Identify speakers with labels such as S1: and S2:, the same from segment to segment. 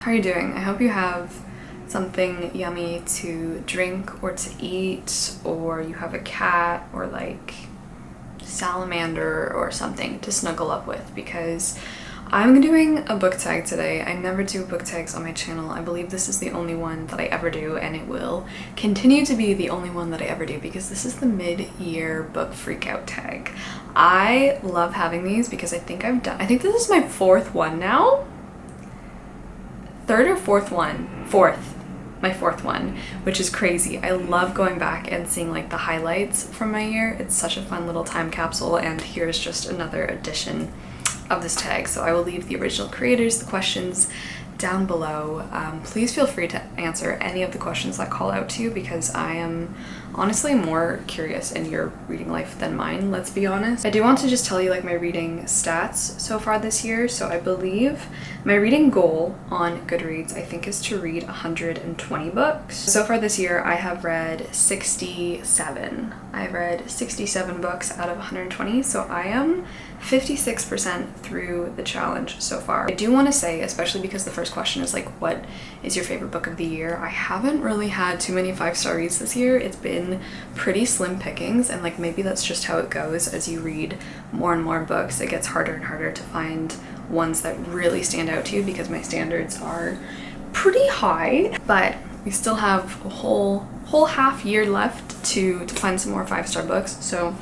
S1: How are you doing? I hope you have something yummy to drink or to eat, or you have a cat or like salamander or something to snuggle up with, because I'm doing a book tag today. I never do book tags on my channel. I believe this is the only one that I ever do, and it will continue to be the only one that I ever do because this is the mid-year book freakout tag. I love having these because I think this is my fourth one now. Third or fourth one? My fourth one, which is crazy. I love going back and seeing like the highlights from my year. It's such a fun little time capsule, and here's just another edition of this tag. So I will leave the original creators the questions down below. Please feel free to answer any of the questions that call out to you, because I am honestly more curious in your reading life than mine, let's be honest. I do want to just tell you like my reading stats so far this year. So I believe my reading goal on Goodreads, I think, is to read 120 books. So far this year I have read 67. I've read 67 books out of 120, so I am 56% through the challenge so far. I do want to say, especially because the first question is like, what is your favorite book of the year? I haven't really had too many 5-star reads this year. It's been pretty slim pickings, and like maybe that's just how it goes. As you read more and more books, it gets harder and harder to find ones that really stand out to you, because my standards are pretty high. But we still have a whole half year left to find some more 5-star books, so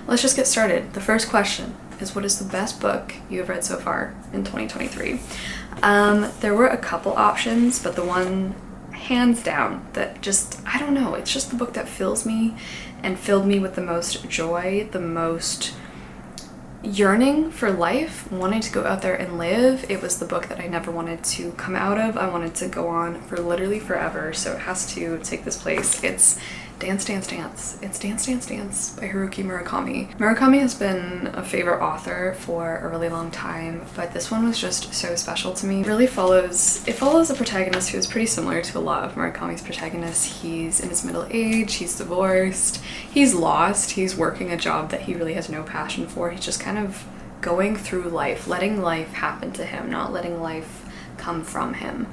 S1: let's just get started. The first question is, what is the best book you have read so far in 2023? There were a couple options, but the one hands down that just, I don't know, it's just the book that fills me and filled me with the most joy, the most yearning for life, wanting to go out there and live. It was the book that I never wanted to come out of. I wanted to go on for literally forever, so it has to take this place. It's Dance, Dance, Dance. It's Dance, Dance, Dance by Haruki Murakami. Murakami has been a favorite author for a really long time, but this one was just so special to me. It follows a protagonist who is pretty similar to a lot of Murakami's protagonists. He's in his middle age, he's divorced, he's lost, he's working a job that he really has no passion for. He's just kind of going through life, letting life happen to him, not letting life come from him.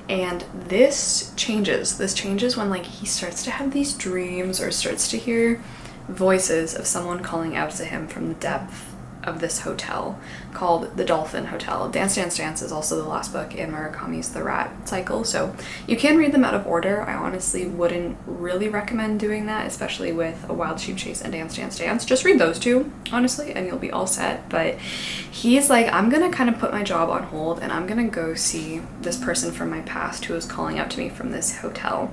S1: And this changes when like he starts to have these dreams or starts to hear voices of someone calling out to him from the depth of this hotel called the Dolphin Hotel. Dance, Dance, Dance is also the last book in Murakami's The Rat Cycle, so you can read them out of order. I honestly wouldn't really recommend doing that, especially with A Wild Sheep Chase and Dance, Dance, Dance. Just read those two, honestly, and you'll be all set. But he's like, I'm gonna kind of put my job on hold and I'm gonna go see this person from my past who is calling out to me from this hotel.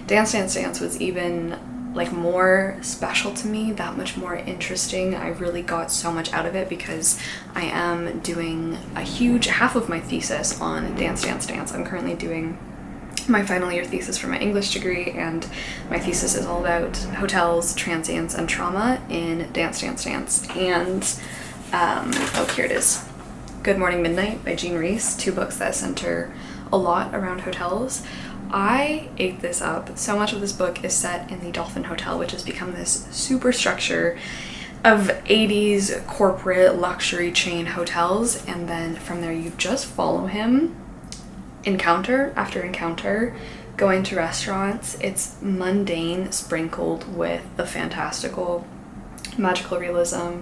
S1: Dance, Dance, Dance was even like more special to me, that much more interesting. I really got so much out of it because I am doing a huge half of my thesis on Dance, Dance, Dance. I'm currently doing my final year thesis for my English degree, and my thesis is all about hotels, transients, and trauma in Dance, Dance, Dance. And here it is. Good Morning Midnight by Jean Rhys, 2 books that center a lot around hotels. I ate this up. So much of this book is set in the Dolphin Hotel, which has become this superstructure of 80s corporate luxury chain hotels, and then from there you just follow him encounter after encounter, going to restaurants. It's mundane sprinkled with the fantastical, magical realism.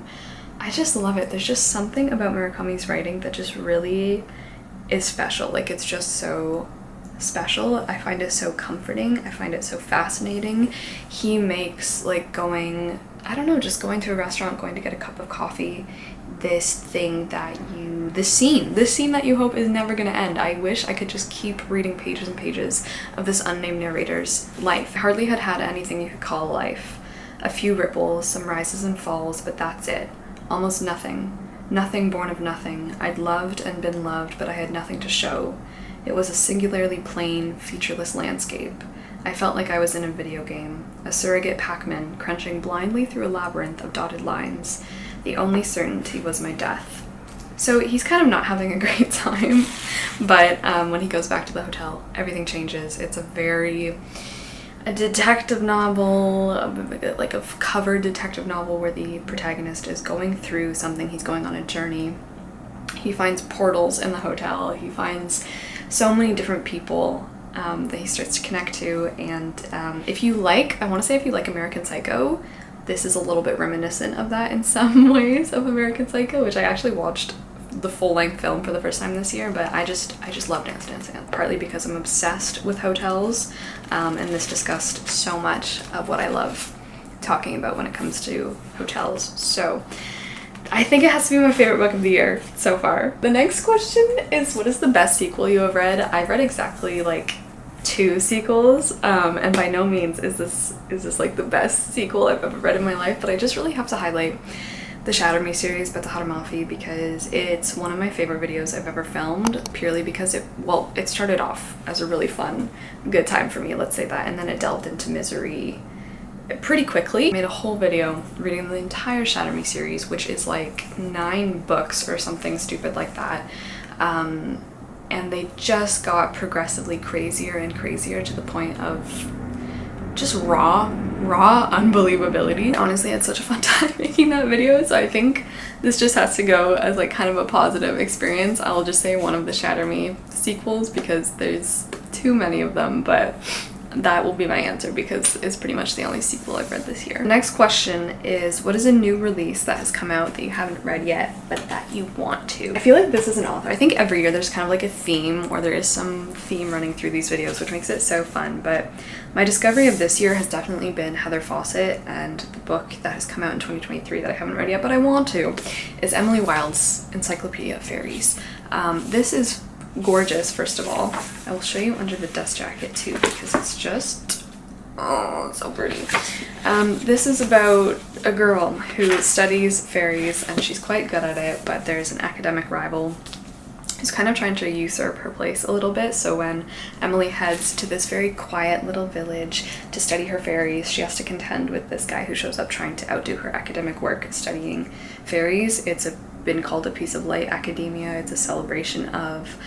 S1: I just love it. There's just something about Murakami's writing that just really is special. Like, it's just so special. I find it so comforting. I find it so fascinating. He makes like just going to a restaurant, going to get a cup of coffee, this scene that you hope is never going to end. I wish I could just keep reading pages and pages of this unnamed narrator's life. I hardly had anything you could call life. A few ripples, some rises and falls, but that's it. Almost nothing. Nothing born of nothing. I'd loved and been loved, but I had nothing to show. It was a singularly plain, featureless landscape. I felt like I was in a video game, a surrogate Pac-Man crunching blindly through a labyrinth of dotted lines. The only certainty was my death. So he's kind of not having a great time, but when he goes back to the hotel, everything changes. It's a detective novel, like a covered detective novel where the protagonist is going through something. He's going on a journey. He finds portals in the hotel. He finds so many different people that he starts to connect to. And if you like, I want to say if you like American Psycho, this is a little bit reminiscent of that in some ways of American Psycho, which I actually watched the full-length film for the first time this year, but I just love Dance Dance Dance, partly because I'm obsessed with hotels, and this discussed so much of what I love talking about when it comes to hotels. So I think it has to be my favorite book of the year so far. The next question is, what is the best sequel you have read? I've read exactly like 2 sequels, and by no means is this like the best sequel I've ever read in my life, but I just really have to highlight the Shatter Me series by Tahar Mafi because it's one of my favorite videos I've ever filmed, purely because it started off as a really fun, good time for me, let's say that, and then it delved into misery pretty quickly. I made a whole video reading the entire Shatter Me series, which is like 9 books or something stupid like that, and they just got progressively crazier and crazier to the point of just raw unbelievability. Honestly, I had such a fun time making that video, so I think this just has to go as like kind of a positive experience. I'll just say one of the Shatter Me sequels because there's too many of them, but that will be my answer because it's pretty much the only sequel I've read this year. The next question is, what is a new release that has come out that you haven't read yet but that you want to? I feel like this is an author. I think every year there's kind of like a theme, or there is some theme running through these videos, which makes it so fun, but my discovery of this year has definitely been Heather Fawcett, and the book that has come out in 2023 that I haven't read yet but I want to is Emily Wilde's Encyclopedia of Fairies. This is gorgeous. First of all, I will show you under the dust jacket too because it's just, oh, it's so pretty. This is about a girl who studies fairies and she's quite good at it, but there's an academic rival who's kind of trying to usurp her place a little bit. So when Emily heads to this very quiet little village to study her fairies, she has to contend with this guy who shows up trying to outdo her academic work studying fairies. It's been called a piece of light academia. It's a celebration of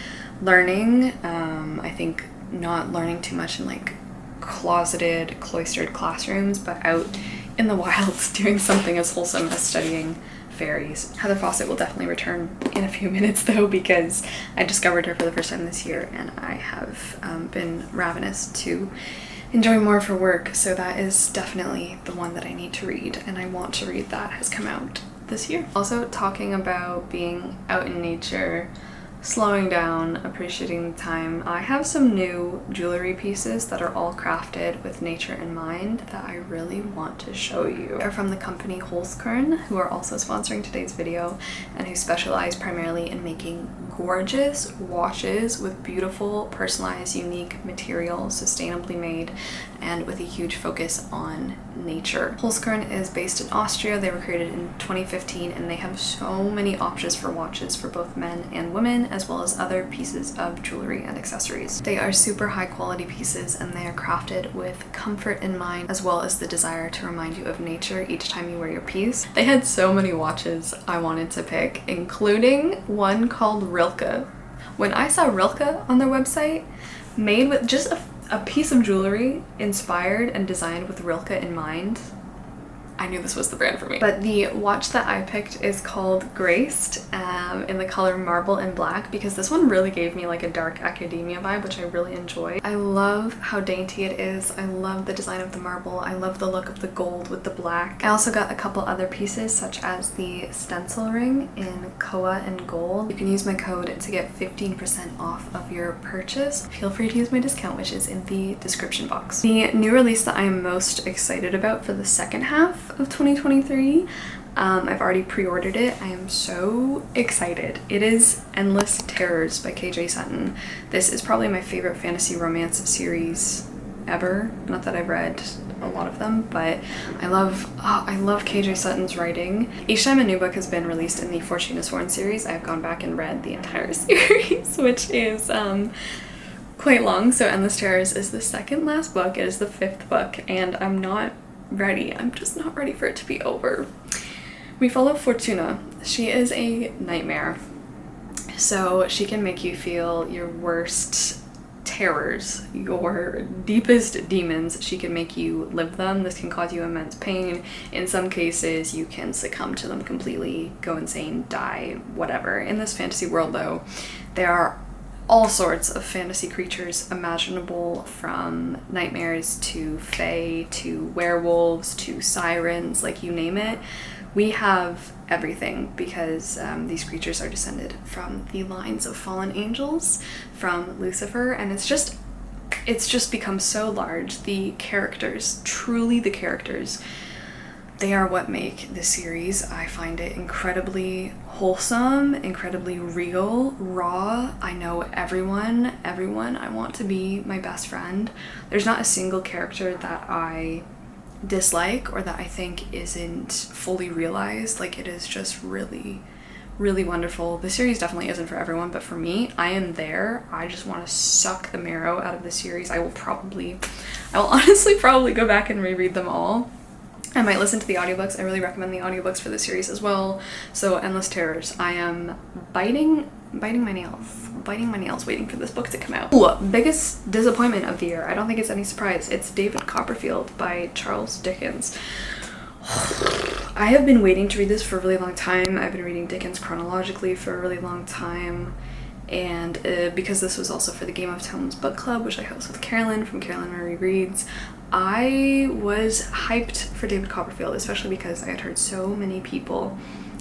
S1: learning. I think not learning too much in like cloistered classrooms, but out in the wilds doing something as wholesome as studying fairies. Heather Fawcett will definitely return in a few minutes though, because I discovered her for the first time this year and I have been ravenous to enjoy more of her work, so that is definitely the one that I need to read and I want to read that has come out this year. Also, talking about being out in nature, slowing down, appreciating the time, I have some new jewelry pieces that are all crafted with nature in mind that I really want to show you. They're from the company Holzkern, who are also sponsoring today's video and who specialize primarily in making gorgeous watches with beautiful, personalized, unique materials, sustainably made, and with a huge focus on nature. Holzkern is based in Austria. They were created in 2015 and they have so many options for watches for both men and women, as well as other pieces of jewelry and accessories. They are super high quality pieces and they are crafted with comfort in mind, as well as the desire to remind you of nature each time you wear your piece. They had so many watches I wanted to pick, including one called Rilke. When I saw Rilke on their website, made with just a piece of jewelry inspired and designed with Rilke in mind, I knew this was the brand for me. But the watch that I picked is called Graced, in the color marble and black, because this one really gave me like a dark academia vibe, which I really enjoy. I love how dainty it is. I love the design of the marble. I love the look of the gold with the black. I also got a couple other pieces, such as the stencil ring in Koa and gold. You can use my code to get 15% off of your purchase. Feel free to use my discount, which is in the description box. The new release that I am most excited about for the second half of 2023, I've already pre-ordered it. I am so excited. It is Endless Terrors by KJ Sutton. This is probably my favorite fantasy romance series ever. Not that I've read a lot of them, but I love KJ Sutton's writing. Each time a new book has been released in the Fortuna Sworn series, I've gone back and read the entire series, which is quite long. So Endless Terrors is the second last book. It is the 5th book, and I'm not ready. I'm just not ready for it to be over. We follow Fortuna. She is a nightmare. So she can make you feel your worst terrors, your deepest demons. She can make you live them. This can cause you immense pain. In some cases, you can succumb to them completely, go insane, die, whatever. In this fantasy world, though, there are all sorts of fantasy creatures imaginable, from nightmares to fae to werewolves to sirens, like you name it. We have everything because these creatures are descended from the lines of fallen angels from Lucifer, and it's just become so large. The characters, truly the characters, they are what make this series. I find it incredibly wholesome, incredibly real, raw. I know everyone. I want to be my best friend. There's not a single character that I dislike or that I think isn't fully realized. Like, it is just really, really wonderful. The series definitely isn't for everyone, but for me, I am there. I just want to suck the marrow out of the series. I will honestly probably go back and reread them all. I might listen to the audiobooks. I really recommend the audiobooks for this series as well. So Endless Terrors. I am biting my nails waiting for this book to come out. Ooh, biggest disappointment of the year. I don't think it's any surprise. It's David Copperfield by Charles Dickens. I have been waiting to read this for a really long time. I've been reading Dickens chronologically for a really long time. And because this was also for the Game of Thrones book club, which I host with Carolyn from Carolyn Marie Reads, I was hyped for David Copperfield, especially because I had heard so many people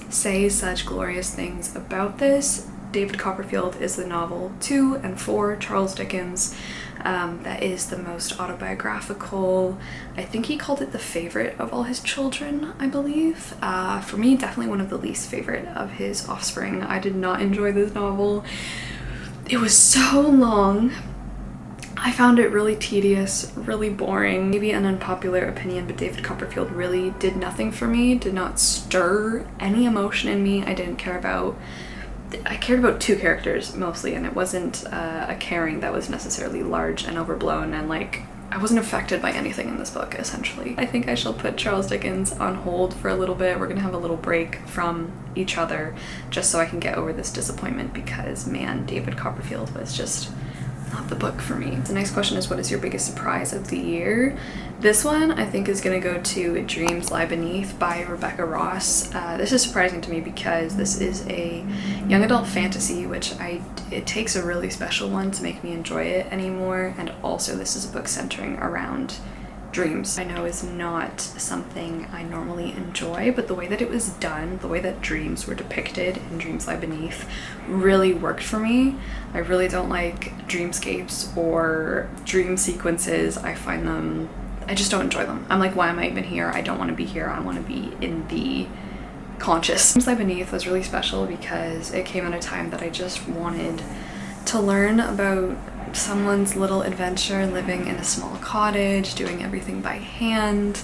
S1: say such glorious things about this. David Copperfield is the novel to and for Charles Dickens that is the most autobiographical. I think he called it the favorite of all his children, I believe. For me, definitely one of the least favorite of his offspring. I did not enjoy this novel. It was so long. I found it really tedious, really boring. Maybe an unpopular opinion, but David Copperfield really did nothing for me, did not stir any emotion in me. I cared about two characters mostly, and it wasn't a caring that was necessarily large and overblown, and like, I wasn't affected by anything in this book, essentially. I think I shall put Charles Dickens on hold for a little bit. We're gonna have a little break from each other just so I can get over this disappointment, because man, David Copperfield was just not the book for me. The next question is, what is your biggest surprise of the year? This one I think is gonna go to Dreams Lie Beneath by Rebecca Ross. This is surprising to me because this is a young adult fantasy, which it takes a really special one to make me enjoy it anymore, and also this is a book centering around dreams. I know is not something I normally enjoy, but the way that it was done, the way that dreams were depicted in Dreams Lie Beneath really worked for me. I really don't like dreamscapes or dream sequences. I just don't enjoy them. I'm like, why am I even here? I don't want to be here. I want to be in the conscious. Dreams Lie Beneath was really special because it came at a time that I just wanted to learn about someone's little adventure living in a small cottage, doing everything by hand,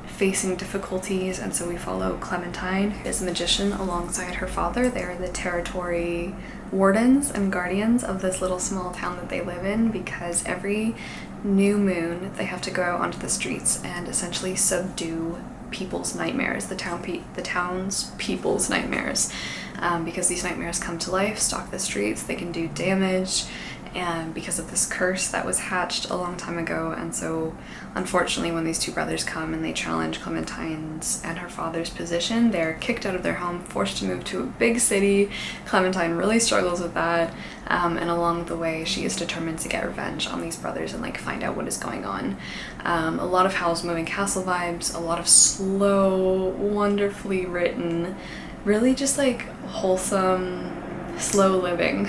S1: facing difficulties. And so we follow Clementine, who is a magician, alongside her father. They are the territory wardens and guardians of this little small town that they live in, because every new moon they have to go out onto the streets and essentially subdue people's nightmares, the town's people's nightmares, because these nightmares come to life, stalk the streets, they can do damage, and because of this curse that was hatched a long time ago. And so unfortunately, when these two brothers come and they challenge Clementine's and her father's position, they're kicked out of their home, forced to move to a big city. Clementine really struggles with that, and along the way she is determined to get revenge on these brothers and like find out what is going on. A lot of Howl's Moving Castle vibes, a lot of slow, wonderfully written, really just like wholesome, slow living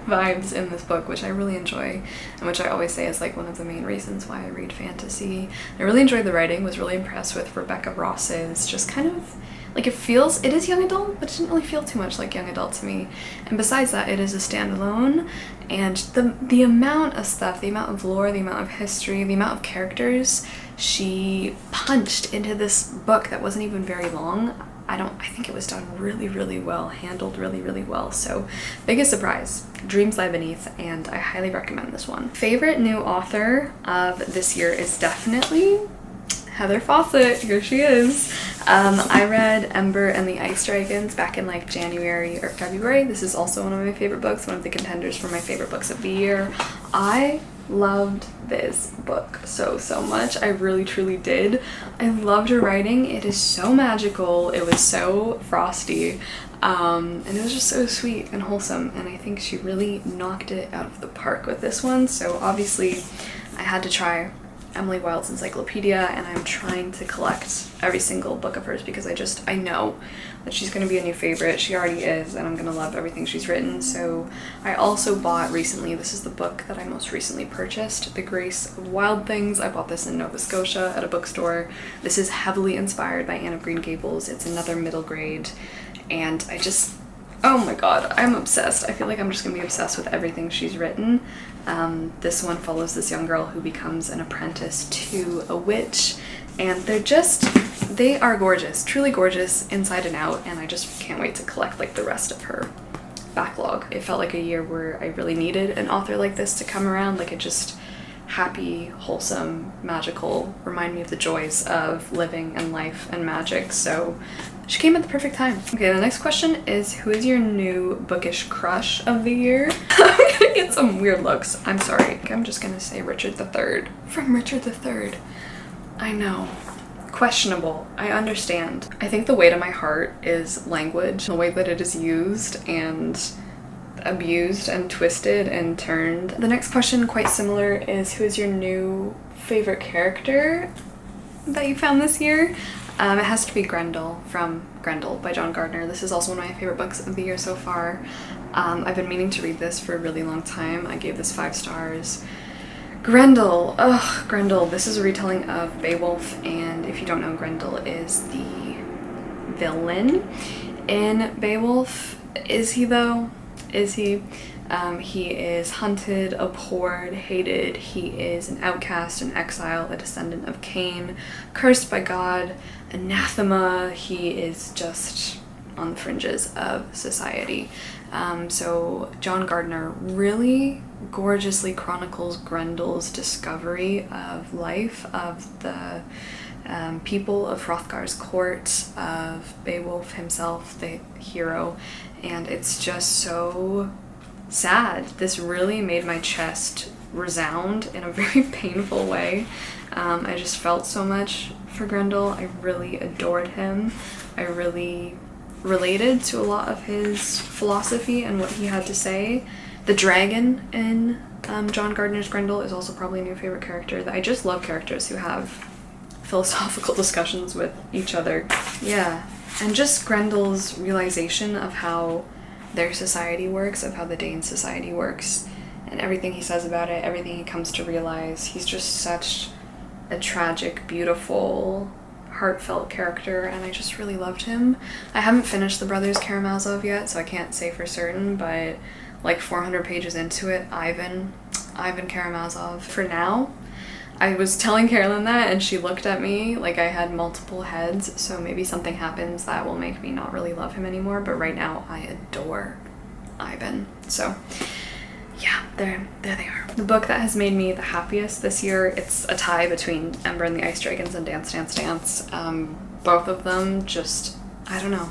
S1: vibes in this book, which I really enjoy, and which I always say is like one of the main reasons why I read fantasy. I really enjoyed the writing, was really impressed with Rebecca Ross's just kind of like, it is young adult, but it didn't really feel too much like young adult to me. And besides that, it is a standalone, and the amount of stuff, the amount of lore, the amount of history, the amount of characters she punched into this book that wasn't even very long, I think it was done really, really well, handled really, really well. So biggest surprise, Dreams Lie Beneath, and I highly recommend this one. Favorite new author of this year is definitely Heather Fawcett. Here she is. I read Ember and the Ice Dragons back in like January or February. This is also one of my favorite books, one of the contenders for my favorite books of the year. I loved this book so much. I really truly did. I loved her writing. It is so magical. It was so frosty. And it was just so sweet and wholesome, and I think she really knocked it out of the park with this one. So obviously I had to try Emily Wilde's encyclopedia, and I'm trying to collect every single book of hers because I know that she's going to be a new favorite. She already is, and I'm going to love everything she's written. So I also bought recently, this is the book that I most recently purchased, The Grace of Wild Things. I bought this in Nova Scotia at a bookstore. This is heavily inspired by Anne of Green Gables. It's another middle grade, and oh my god, I'm obsessed. I feel like I'm just gonna be obsessed with everything she's written. This one follows this young girl who becomes an apprentice to a witch, and they are gorgeous, truly gorgeous inside and out, and I just can't wait to collect like the rest of her backlog. It felt like a year where I really needed an author like this to come around, like it just happy, wholesome, magical, remind me of the joys of living and life and magic. So she came at the perfect time. Okay, the next question is, who is your new bookish crush of the year? I'm gonna get some weird looks. I'm sorry. I'm just gonna say Richard III. From Richard III. I know. Questionable. I understand. I think the weight of my heart is language, the way that it is used and abused and twisted and turned. The next question, quite similar, is who is your new favorite character that you found this year? It has to be Grendel from Grendel by John Gardner. This is also one of my favorite books of the year so far. I've been meaning to read this for a really long time. I gave this 5 stars. Grendel. Ugh, Grendel. This is a retelling of Beowulf, and if you don't know, Grendel is the villain in Beowulf. Is he though? Is he? He is hunted, abhorred, hated. He is an outcast, an exile, a descendant of Cain, cursed by God, anathema. He is just on the fringes of society. So John Gardner really gorgeously chronicles Grendel's discovery of life, of the people of Hrothgar's court, of Beowulf himself, the hero, and it's just so sad. This really made my chest resound in a very painful way. I just felt so much for Grendel. I really adored him. I really related to a lot of his philosophy and what he had to say. The dragon in John Gardner's Grendel is also probably a new favorite character. I just love characters who have philosophical discussions with each other. Yeah, and just Grendel's realization of how their society works, of how the Dane society works, and everything he says about it, everything he comes to realize. He's just such a tragic, beautiful, heartfelt character, and I just really loved him. I haven't finished The Brothers Karamazov yet, so I can't say for certain, but like 400 pages into it, Ivan Karamazov. For now, I was telling Carolyn that, and she looked at me like I had multiple heads, so maybe something happens that will make me not really love him anymore, but right now I adore Ivan. So yeah, there they are. The book that has made me the happiest this year, it's a tie between Ember and the Ice Dragons and Dance Dance Dance. Both of them just, I don't know,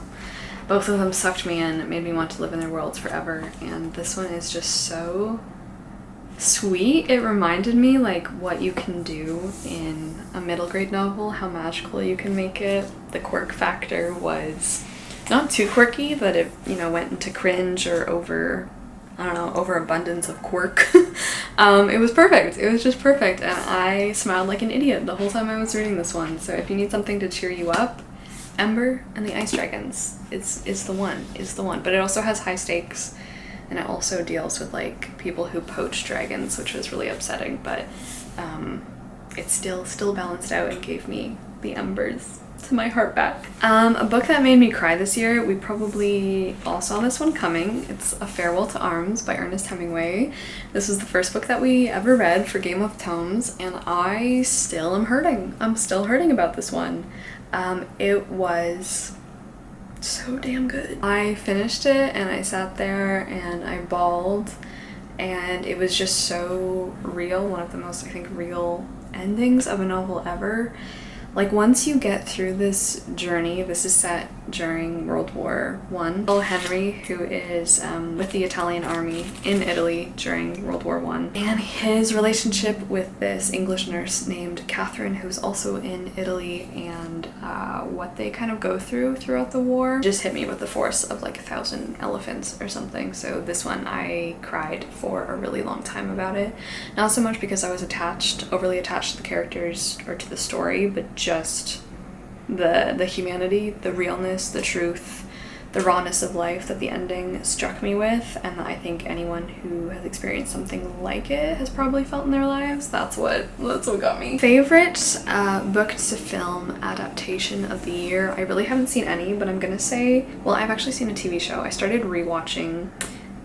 S1: both of them sucked me in. It made me want to live in their worlds forever, and this one is just so sweet. It reminded me like what you can do in a middle grade novel, how magical you can make it. The quirk factor was not too quirky, but it, went into cringe or overabundance of quirk. It was perfect. It was just perfect, and I smiled like an idiot the whole time I was reading this one. So if you need something to cheer you up, Ember and the Ice Dragons is the one. But it also has high stakes, and it also deals with like people who poach dragons, which was really upsetting, but it still balanced out and gave me the embers to my heart back. A book that made me cry this year, we probably all saw this one coming. It's A Farewell to Arms by Ernest Hemingway. This was the first book that we ever read for Game of Tomes, and I still am hurting. I'm still hurting about this one. It was so damn good. I finished it and I sat there and I bawled, and it was just so real. One of the most, I think, real endings of a novel ever. Like, once you get through this journey, this is set during World War I. Henry, who is with the Italian army in Italy during World War I, and his relationship with this English nurse named Catherine, who's also in Italy, and what they kind of go through throughout the war just hit me with the force of like 1,000 elephants or something. So this one I cried for a really long time about it. Not so much because I was overly attached to the characters or to the story, but just the humanity, the realness, the truth, the rawness of life that the ending struck me with, and I think anyone who has experienced something like it has probably felt in their lives. That's what got me. Favorite book to film adaptation of the year? I really haven't seen any, but I'm gonna say, well, I've actually seen a TV show. I started rewatching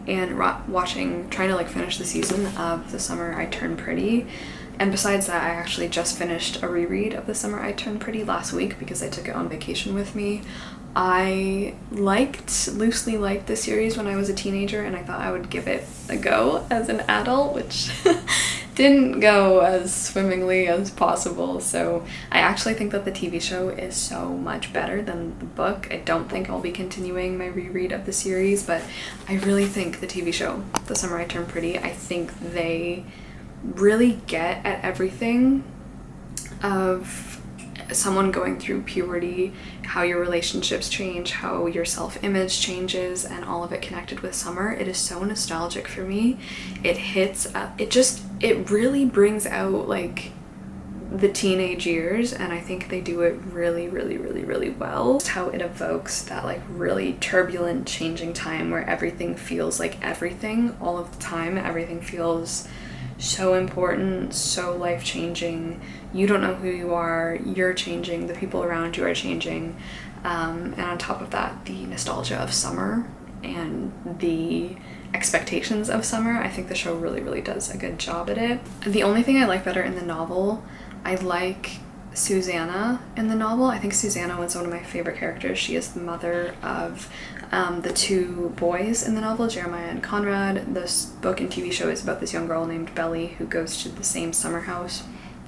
S1: and trying to like finish the season of The Summer I Turned Pretty. And besides that, I actually just finished a reread of The Summer I Turned Pretty last week because I took it on vacation with me. I loosely liked the series when I was a teenager, and I thought I would give it a go as an adult, which didn't go as swimmingly as possible. So I actually think that the TV show is so much better than the book. I don't think I'll be continuing my reread of the series, but I really think the TV show, The Summer I Turned Pretty, I think they really get at everything of someone going through puberty, how your relationships change, how your self-image changes, and all of it connected with summer. It is so nostalgic for me. It hits it really brings out like the teenage years, and I think they do it really, really, really, really well. Just how it evokes that like really turbulent changing time where everything feels like everything all of the time. Everything feels so important, so life-changing. You don't know who you are, you're changing, the people around you are changing, and on top of that, the nostalgia of summer and the expectations of summer. I think the show really, really does a good job at it. The only thing I like better in the novel, I like Susanna in the novel. I think Susanna was one of my favorite characters. She is the mother of the two boys in the novel, Jeremiah and Conrad. This book and TV show is about this young girl named Belly who goes to the same summer house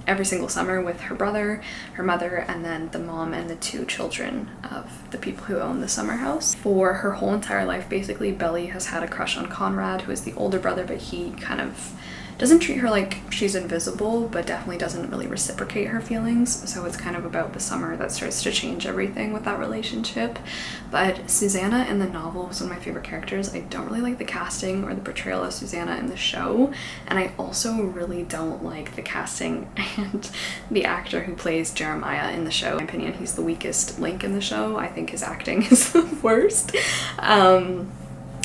S1: every single summer with her brother, her mother, and then the mom and the two children of the people who own the summer house. For her whole entire life, basically, Belly has had a crush on Conrad, who is the older brother, but he kind of doesn't treat her like she's invisible, but definitely doesn't really reciprocate her feelings. So it's kind of about the summer that starts to change everything with that relationship. But Susanna in the novel was one of my favorite characters. I don't really like the casting or the portrayal of Susanna in the show, and I also really don't like the casting and the actor who plays Jeremiah in the show. In my opinion, he's the weakest link in the show. I think his acting is the worst. And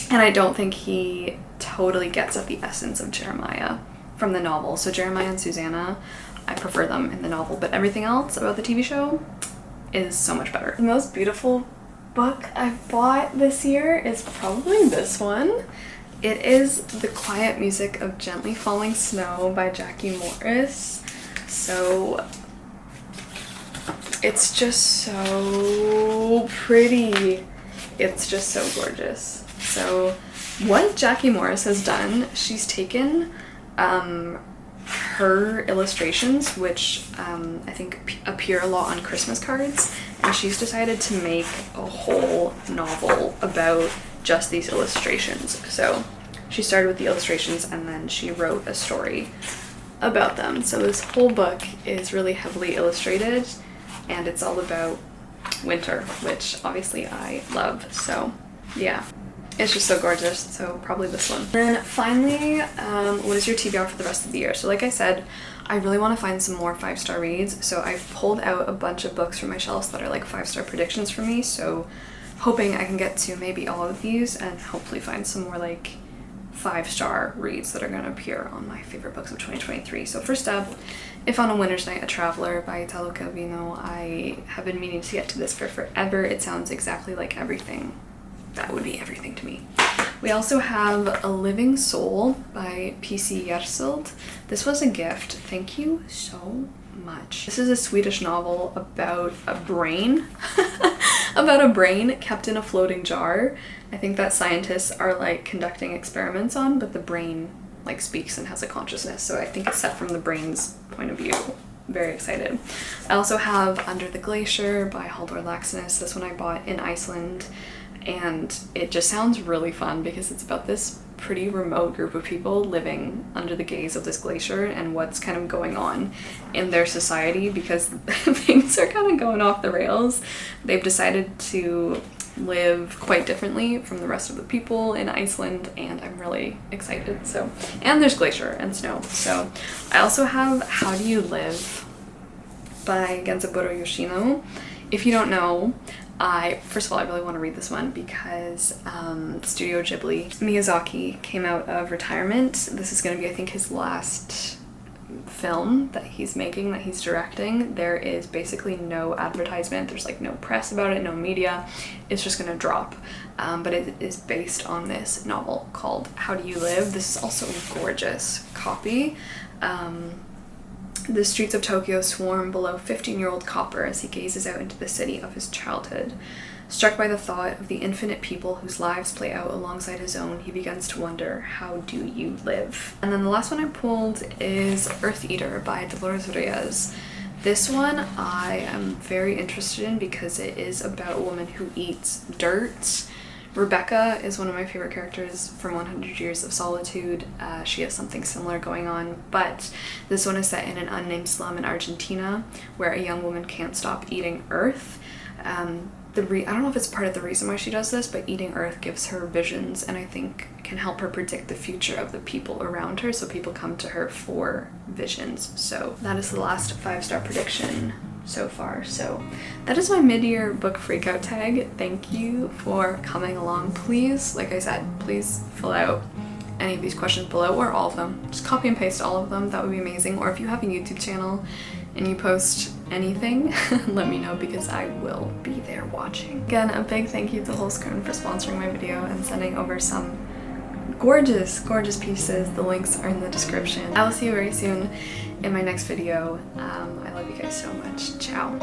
S1: I don't think he totally gets at the essence of Jeremiah from the novel. So Jeremiah and Susanna, I prefer them in the novel, but everything else about the TV show is so much better. The most beautiful book I've bought this year is probably this one. It is The Quiet Music of Gently Falling Snow by Jackie Morris. So it's just so pretty. It's just so gorgeous. So what Jackie Morris has done, she's taken her illustrations, which I think appear a lot on Christmas cards, and she's decided to make a whole novel about just these illustrations. So she started with the illustrations and then she wrote a story about them. So this whole book is really heavily illustrated, and it's all about winter, which obviously I love. So yeah. It's just so gorgeous, so probably this one. Then finally, what is your TBR for the rest of the year? So like I said, I really want to find some more 5-star reads, so I've pulled out a bunch of books from my shelves that are like 5-star predictions for me, so hoping I can get to maybe all of these and hopefully find some more like 5-star reads that are going to appear on my favorite books of 2023. So first up, If on a Winter's Night, A Traveler by Italo Calvino. I have been meaning to get to this for forever. It sounds exactly like everything. That would be everything to me. We also have A Living Soul by P.C. Jersild. This was a gift. Thank you so much. This is a Swedish novel about a brain. About a brain kept in a floating jar. I think that scientists are like conducting experiments on, but the brain like speaks and has a consciousness. So I think it's set from the brain's point of view. very excited. I also have Under the Glacier by Halldór Laxness. This one I bought in Iceland, and it just sounds really fun because it's about this pretty remote group of people living under the gaze of this glacier and what's kind of going on in their society, because things are kind of going off the rails. They've decided to live quite differently from the rest of the people in Iceland, and I'm really excited. So, and there's glacier and snow. So I also have How Do You Live by Genzaburo Yoshino. If you don't know, first of all, I really want to read this one because Studio Ghibli, Miyazaki came out of retirement. This is going to be, I think, his last film that he's making, that he's directing. There is basically no advertisement. There's like no press about it, no media. It's just going to drop. But it is based on this novel called How Do You Live? This is also a gorgeous copy. The streets of Tokyo swarm below 15-year-old Copper as he gazes out into the city of his childhood. Struck by the thought of the infinite people whose lives play out alongside his own, he begins to wonder, how do you live? And then the last one I pulled is Earth Eater by Dolores Reyes. This one I am very interested in because it is about a woman who eats dirt. Rebecca is one of my favorite characters from 100 Years of Solitude. She has something similar going on, but this one is set in an unnamed slum in Argentina where a young woman can't stop eating earth. I don't know if it's part of the reason why she does this, but eating earth gives her visions, and I think can help her predict the future of the people around her, so people come to her for visions. So that is the last 5-star prediction so far. So that is my mid-year book freakout tag. Thank you for coming along. Please, like I said, please fill out any of these questions below, or all of them. Just copy and paste all of them. That would be amazing. Or if you have a YouTube channel and you post anything, let me know because I will be there watching. Again, a big thank you to Holzkern for sponsoring my video and sending over some gorgeous, gorgeous pieces. The links are in the description. I will see you very soon in my next video. I love you guys so much. Ciao.